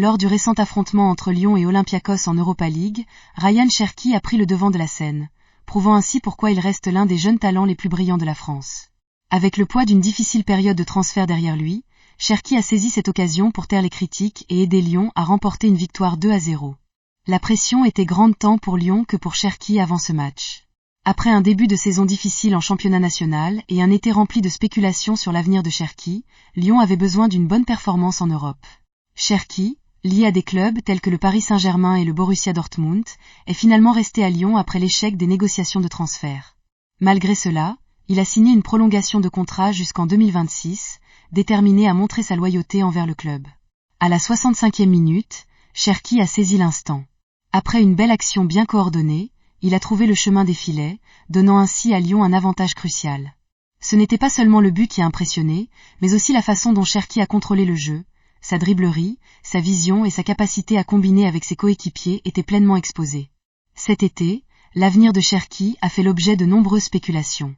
Lors du récent affrontement entre Lyon et Olympiakos en Europa League, Ryan Cherki a pris le devant de la scène, prouvant ainsi pourquoi il reste l'un des jeunes talents les plus brillants de la France. Avec le poids d'une difficile période de transfert derrière lui, Cherki a saisi cette occasion pour taire les critiques et aider Lyon à remporter une victoire 2-0. La pression était grande tant pour Lyon que pour Cherki avant ce match. Après un début de saison difficile en championnat national et un été rempli de spéculations sur l'avenir de Cherki, Lyon avait besoin d'une bonne performance en Europe. Cherki, lié à des clubs tels que le Paris Saint-Germain et le Borussia Dortmund, est finalement resté à Lyon après l'échec des négociations de transfert. Malgré cela, il a signé une prolongation de contrat jusqu'en 2026, déterminé à montrer sa loyauté envers le club. À la 65e minute, Cherki a saisi l'instant. Après une belle action bien coordonnée, il a trouvé le chemin des filets, donnant ainsi à Lyon un avantage crucial. Ce n'était pas seulement le but qui a impressionné, mais aussi la façon dont Cherki a contrôlé le jeu, sa dribblerie, sa vision et sa capacité à combiner avec ses coéquipiers étaient pleinement exposés. Cet été, l'avenir de Cherki a fait l'objet de nombreuses spéculations.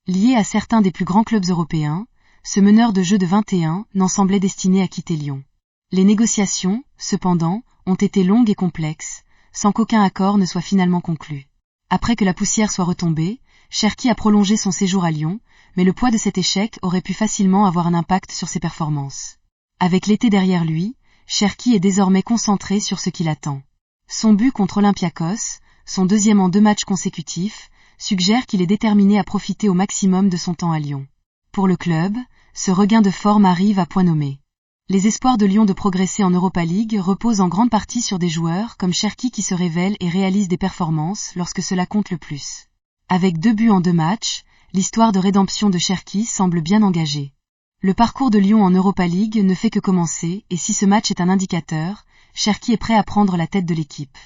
Lié à certains des plus grands clubs européens, ce meneur de jeu de 21 n'en semblait destiné à quitter Lyon. Les négociations, cependant, ont été longues et complexes, sans qu'aucun accord ne soit finalement conclu. Après que la poussière soit retombée, Cherki a prolongé son séjour à Lyon, mais le poids de cet échec aurait pu facilement avoir un impact sur ses performances. Avec l'été derrière lui, Cherki est désormais concentré sur ce qui l'attend. Son but contre Olympiakos, son deuxième en 2 matchs consécutifs, suggère qu'il est déterminé à profiter au maximum de son temps à Lyon. Pour le club, ce regain de forme arrive à point nommé. Les espoirs de Lyon de progresser en Europa League reposent en grande partie sur des joueurs comme Cherki qui se révèlent et réalisent des performances lorsque cela compte le plus. Avec 2 buts en 2 matchs, l'histoire de rédemption de Cherki semble bien engagée. Le parcours de Lyon en Europa League ne fait que commencer et si ce match est un indicateur, Cherki est prêt à prendre la tête de l'équipe.